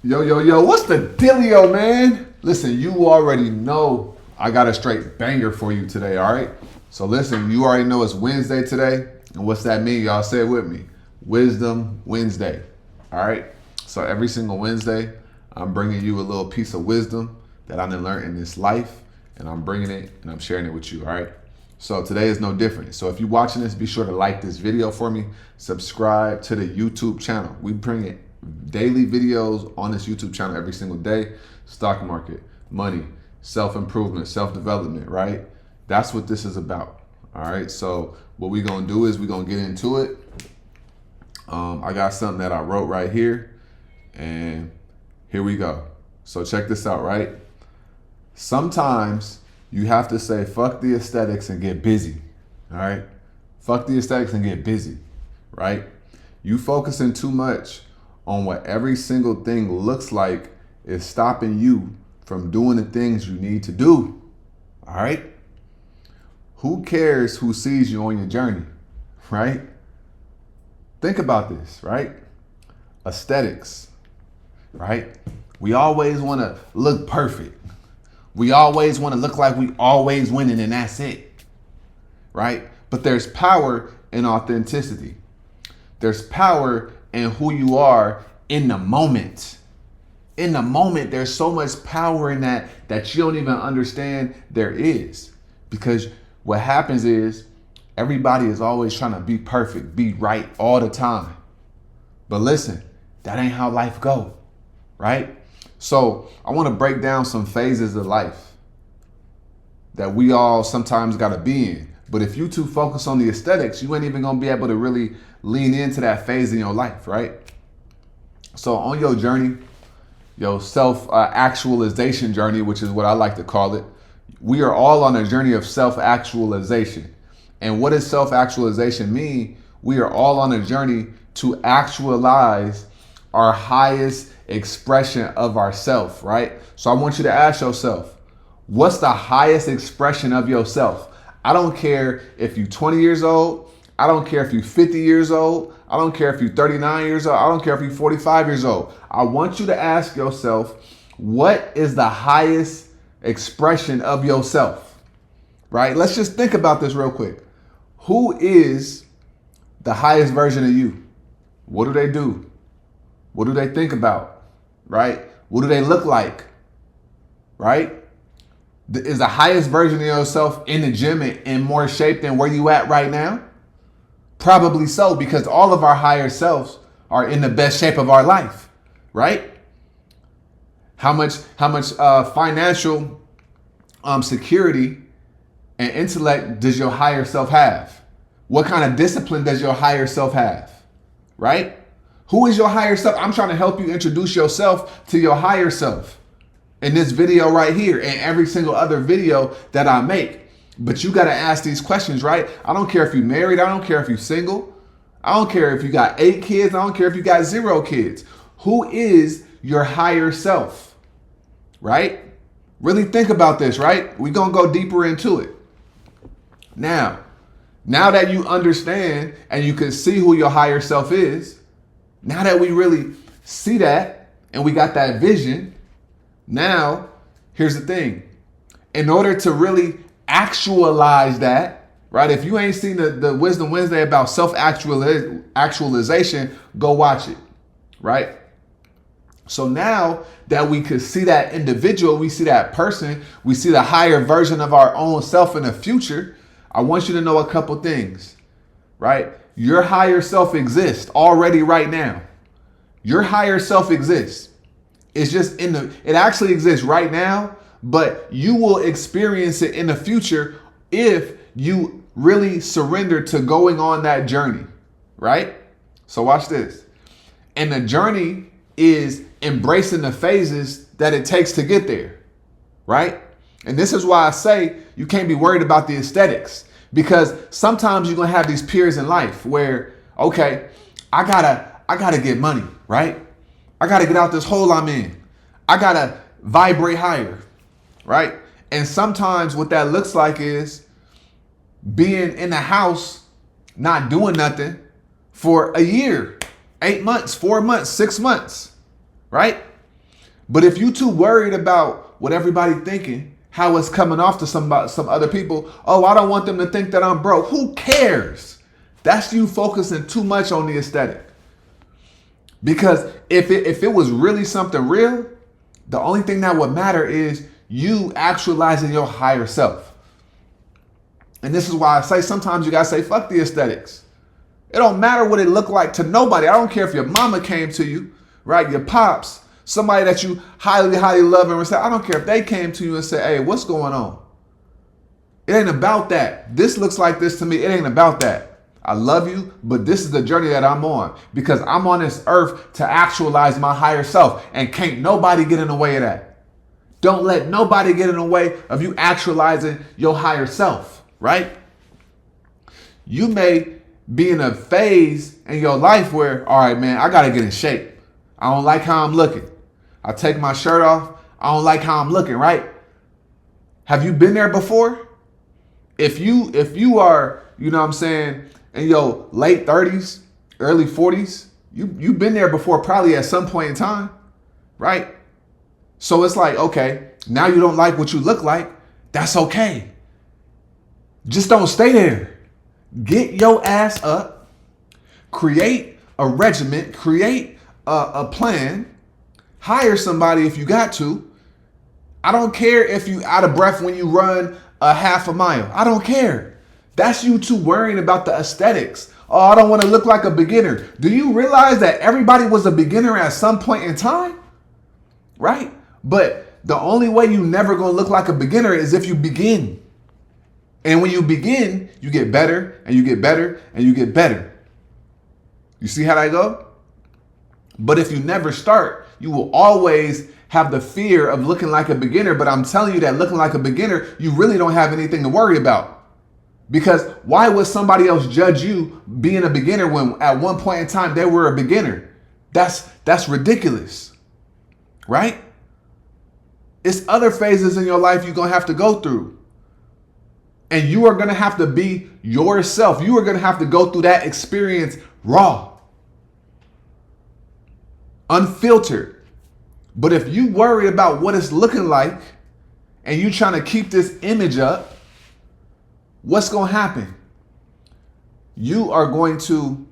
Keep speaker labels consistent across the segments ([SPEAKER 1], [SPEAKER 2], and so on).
[SPEAKER 1] Yo, what's the dealio, man? Listen, you already know I got a straight banger for you today, all right? So listen, you already know it's Wednesday today. And what's that mean? Y'all say it with me. Wisdom Wednesday, all right? So every single Wednesday, I'm bringing you a little piece of wisdom that I done learned in this life, and I'm bringing it and I'm sharing it with you, all right? So today is no different. So if you're watching this, be sure to like this video for me. Subscribe to the YouTube channel. We bring it daily videos on this YouTube channel every single day. Stock market, money, self-improvement, self-development, right? That's what this is about. All right. So what we're going to do is we're going to get into it. I got something that I wrote right here, and here we go. So check this out, right? Sometimes you have to say, fuck the aesthetics and get busy. All right. Fuck the aesthetics and get busy, right? You focusing too much on what every single thing looks like is stopping you from doing the things you need to do. All right. Who cares who sees you on your journey, right? Think about this, right? Aesthetics, right? We always want to look perfect. We always want to look like we always winning, and that's it, right? But there's power in authenticity. There's power in who you are in the moment. In the moment, there's so much power in that you don't even understand there is. Because what happens is everybody is always trying to be perfect, be right all the time. But listen, that ain't how life go, right? So I want to break down some phases of life that we all sometimes got to be in. But if you too focus on the aesthetics, you ain't even going to be able to really lean into that phase in your life, right? So on your journey, your self-actualization journey, which is what I like to call it, we are all on a journey of self-actualization. And what does self-actualization mean? We are all on a journey to actualize our highest expression of ourself, right? So I want you to ask yourself, what's the highest expression of yourself? I don't care if you're 20 years old. I don't care if you're 50 years old. I don't care if you're 39 years old. I don't care if you're 45 years old. I want you to ask yourself, what is the highest expression of yourself, right? Let's just think about this real quick. Who is the highest version of you? What do they do? What do they think about, right? What do they look like, right? Is the highest version of yourself in the gym in more shape than where you at right now? Probably so, because all of our higher selves are in the best shape of our life, right? How much financial security and intellect does your higher self have? What kind of discipline does your higher self have, right? Who is your higher self? I'm trying to help you introduce yourself to your higher self in this video right here and every single other video that I make. But you got to ask these questions, right? I don't care if you're married. I don't care if you're single. I don't care if you got 8 kids. I don't care if you got 0 kids. Who is your higher self, right? Really think about this, right? We're going to go deeper into it. Now that you understand and you can see who your higher self is, now that we really see that and we got that vision, now here's the thing. In order to really actualize that, right? If you ain't seen the Wisdom Wednesday about self-actualization, go watch it, right? So now that we could see that individual, we see that person, we see the higher version of our own self in the future, I want you to know a couple things, right? Your higher self exists already right now. Your higher self exists. It's just it actually exists right now, but you will experience it in the future if you really surrender to going on that journey, right? So watch this. And the journey is embracing the phases that it takes to get there, right? And this is why I say you can't be worried about the aesthetics, because sometimes you're going to have these periods in life where, okay, I gotta get money, right? I gotta get out this hole I'm in. I gotta vibrate higher, right? And sometimes what that looks like is being in the house, not doing nothing for a year, 8 months, 4 months, 6 months, right? But if you too worried about what everybody thinking, how it's coming off to some other people, oh, I don't want them to think that I'm broke. Who cares? That's you focusing too much on the aesthetic. Because if it was really something real, the only thing that would matter is you actualizing your higher self. And this is why I say sometimes you gotta say, fuck the aesthetics. It don't matter what it looked like to nobody. I don't care if your mama came to you, right? Your pops, somebody that you highly, highly love and respect. I don't care if they came to you and said, hey, what's going on? It ain't about that. This looks like this to me. It ain't about that. I love you, but this is the journey that I'm on because I'm on this earth to actualize my higher self, and can't nobody get in the way of that. Don't let nobody get in the way of you actualizing your higher self, right? You may be in a phase in your life where, all right, man, I got to get in shape. I don't like how I'm looking. I take my shirt off. I don't like how I'm looking, right? Have you been there before? If you are, you know what I'm saying, in your late 30s, early 40s, you've been there before probably at some point in time, right? So it's like, okay, now you don't like what you look like. That's okay. Just don't stay there. Get your ass up, create a regiment, create a plan, hire somebody if you got to. I don't care if you out of breath when you run a half a mile. I don't care. That's you too worrying about the aesthetics. Oh, I don't want to look like a beginner. Do you realize that everybody was a beginner at some point in time? Right? But the only way you never going to look like a beginner is if you begin. And when you begin, you get better and you get better and you get better. You see how that go? But if you never start, you will always have the fear of looking like a beginner. But I'm telling you that looking like a beginner, you really don't have anything to worry about. Because why would somebody else judge you being a beginner when at one point in time they were a beginner? That's ridiculous, right? It's other phases in your life you're going to have to go through. And you are going to have to be yourself. You are going to have to go through that experience raw, unfiltered. But if you worry about what it's looking like and you trying to keep this image up, what's going to happen? You are going to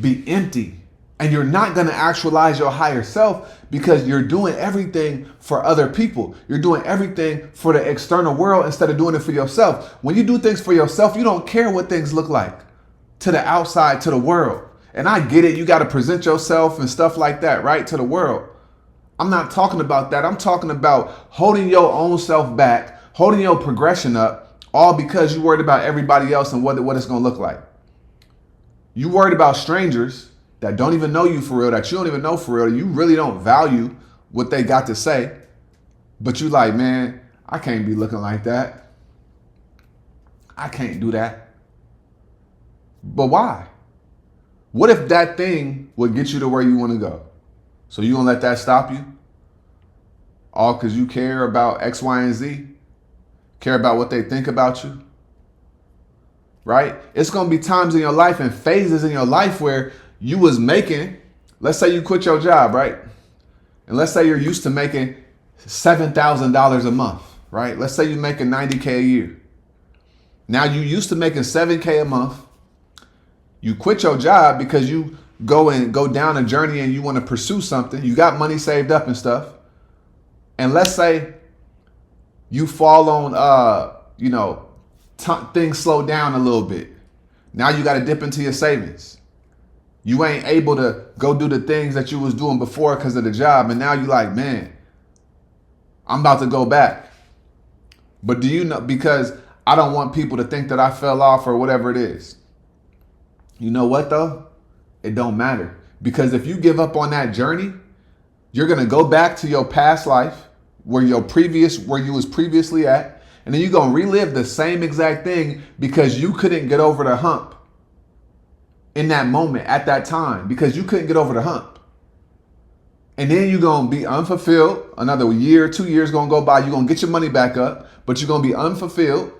[SPEAKER 1] be empty and you're not going to actualize your higher self because you're doing everything for other people. You're doing everything for the external world instead of doing it for yourself. When you do things for yourself, you don't care what things look like to the outside, to the world. And I get it. You got to present yourself and stuff like that, right? To the world. I'm not talking about that. I'm talking about holding your own self back, holding your progression up, all because you worried about everybody else and what it's going to look like. You worried about strangers that don't even know you for real, that you don't even know for real. You really don't value what they got to say. But you like, man, I can't be looking like that. I can't do that. But why? What if that thing would get you to where you want to go? So you gonna let that stop you? All because you care about X, Y, and Z? Care about what they think about you? Right? It's going to be times in your life and phases in your life where you was making, let's say you quit your job, right? And let's say you're used to making $7,000 a month, right? Let's say you're making $90K a year. Now you used to making $7K a month. You quit your job because you go down a journey and you want to pursue something. You got money saved up and stuff. And let's say you fall on, things slow down a little bit. Now you got to dip into your savings. You ain't able to go do the things that you was doing before because of the job. And now you like, man, I'm about to go back. But do you know, because I don't want people to think that I fell off or whatever it is. You know what though? It don't matter. Because if you give up on that journey, you're going to go back to your past life where you was previously at. And then you're going to relive the same exact thing because you couldn't get over the hump in that moment, at that time, because you couldn't get over the hump. And then you're going to be unfulfilled. Another year, 2 years going to go by. You're going to get your money back up, but you're going to be unfulfilled.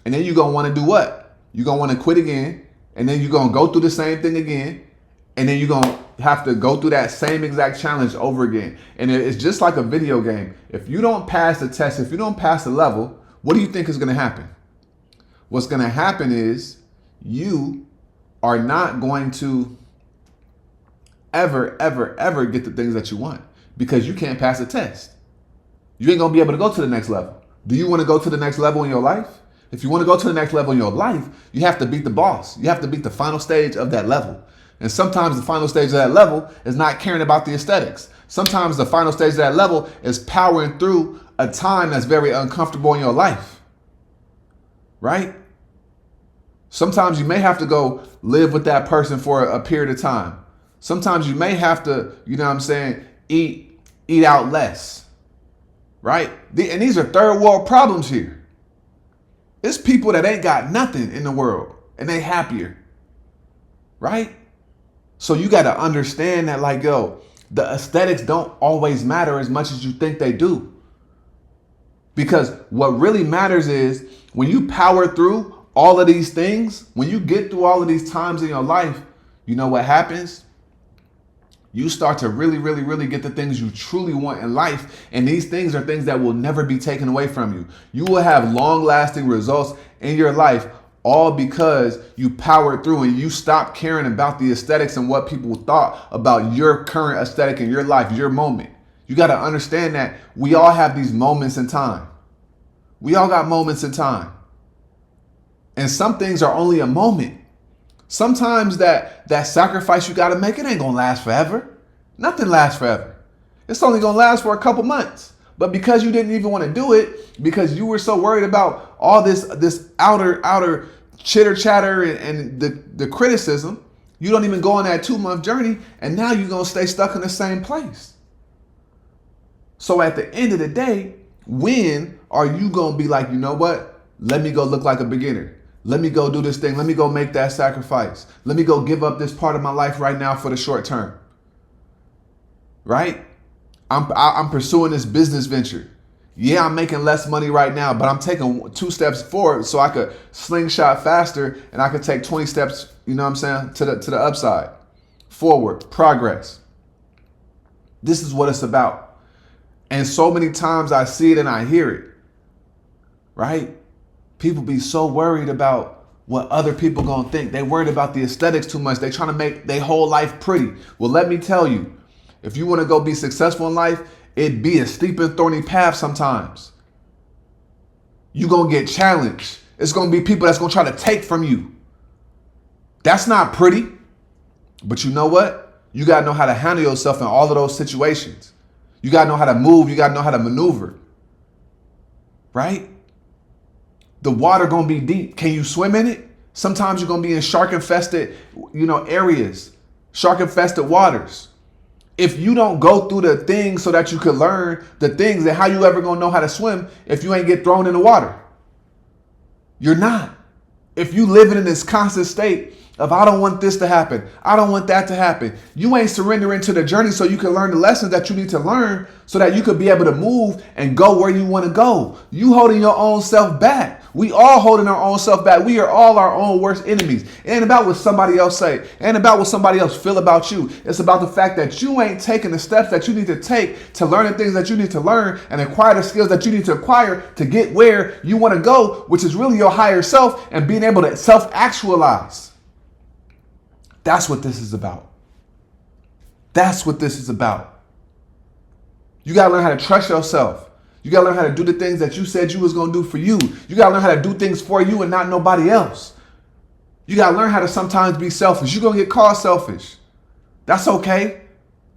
[SPEAKER 1] And then you're going to want to do what? You're going to want to quit again. And then you're going to go through the same thing again. And then you're going to have to go through that same exact challenge over again. And it's just like a video game. If you don't pass the test, if you don't pass the level, what do you think is going to happen? What's going to happen is you are not going to ever get the things that you want because you can't pass the test. You ain't going to be able to go to the next level. Do you want to go to the next level in your life? If you want to go to the next level in your life, you have to beat the boss. You have to beat the final stage of that level. And sometimes the final stage of that level is not caring about the aesthetics. Sometimes the final stage of that level is powering through a time that's very uncomfortable in your life. Right? Sometimes you may have to go live with that person for a period of time. Sometimes you may have to, eat out less. Right? And these are third world problems here. It's people that ain't got nothing in the world and they happier. Right? So you got to understand that, the aesthetics don't always matter as much as you think they do. Because what really matters is when you power through all of these things, when you get through all of these times in your life, you know what happens? You start to really get the things you truly want in life. And these things are things that will never be taken away from you. You will have long-lasting results in your life, all because you powered through and you stopped caring about the aesthetics and what people thought about your current aesthetic in your life, your moment. You got to understand that we all have these moments in time. We all got moments in time. And some things are only a moment. Sometimes that sacrifice you got to make, it ain't going to last forever. Nothing lasts forever. It's only going to last for a couple months. But because you didn't even want to do it, because you were so worried about all this outer chitter chatter and the criticism, you don't even go on that 2-month journey, and now you're going to stay stuck in the same place. So at the end of the day, when are you going to be like, you know what? Let me go look like a beginner. Let me go do this thing. Let me go make that sacrifice. Let me go give up this part of my life right now for the short term. Right? I'm pursuing this business venture. Yeah, I'm making less money right now, but I'm taking 2 steps forward so I could slingshot faster and I could take 20 steps, to the upside. Forward, progress. This is what it's about. And so many times I see it and I hear it. Right? People be so worried about what other people gonna think. They worried about the aesthetics too much. They trying to make their whole life pretty. Well, let me tell you, if you want to go be successful in life, it be a steep and thorny path sometimes. You gonna get challenged. It's gonna be people that's gonna try to take from you. That's not pretty. But you know what? You gotta know how to handle yourself in all of those situations. You gotta know how to move. You gotta know how to maneuver. Right? The water gonna be deep. Can you swim in it? Sometimes you're gonna be in shark-infested, areas, shark-infested waters. If you don't go through the things so that you could learn the things, and how you ever gonna know how to swim if you ain't get thrown in the water? You're not. If you living in this constant state of, I don't want this to happen, I don't want that to happen, you ain't surrendering to the journey so you can learn the lessons that you need to learn so that you could be able to move and go where you want to go. You holding your own self back. We all holding our own self back. We are all our own worst enemies. It ain't about what somebody else say. It ain't about what somebody else feel about you. It's about the fact that you ain't taking the steps that you need to take to learn the things that you need to learn and acquire the skills that you need to acquire to get where you want to go, which is really your higher self and being able to self-actualize. That's what this is about. That's what this is about. You got to learn how to trust yourself. You got to learn how to do the things that you said you was going to do for you. You got to learn how to do things for you and not nobody else. You got to learn how to sometimes be selfish. You're going to get called selfish. That's okay.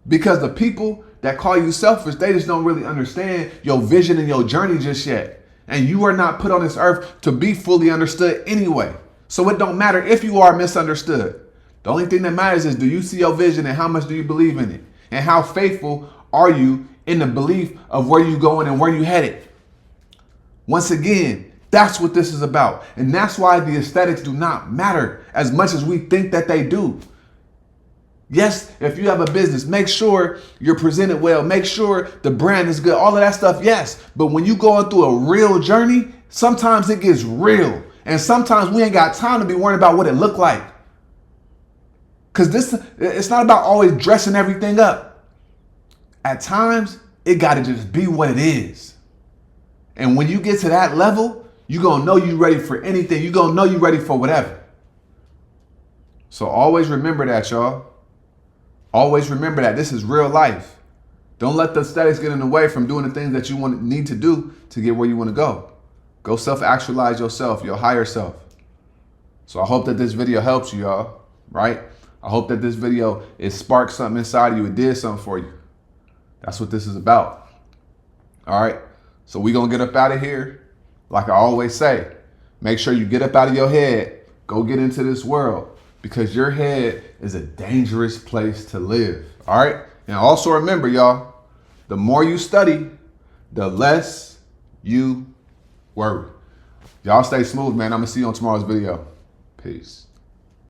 [SPEAKER 1] Because the people that call you selfish, they just don't really understand your vision and your journey just yet. And you are not put on this earth to be fully understood anyway. So it don't matter if you are misunderstood. The only thing that matters is, do you see your vision and how much do you believe in it? And how faithful are you in the belief of where you're going and where you headed? Once again, that's what this is about. And that's why the aesthetics do not matter as much as we think that they do. Yes, if you have a business, make sure you're presented well. Make sure the brand is good. All of that stuff, yes. But when you're going through a real journey, sometimes it gets real. And sometimes we ain't got time to be worrying about what it looked like. Because it's not about always dressing everything up. At times, it got to just be what it is. And when you get to that level, you're going to know you're ready for anything. You're going to know you're ready for whatever. So always remember that, y'all. Always remember that. This is real life. Don't let the aesthetics get in the way from doing the things that you need to do to get where you want to go. Go self-actualize yourself, your higher self. So I hope that this video helps you, y'all, right? I hope that this video, it sparked something inside of you. It did something for you. That's what this is about. All right? So we're going to get up out of here. Like I always say, make sure you get up out of your head. Go get into this world, because your head is a dangerous place to live. All right? And also remember, y'all, the more you study, the less you worry. Y'all stay smooth, man. I'm going to see you on tomorrow's video. Peace.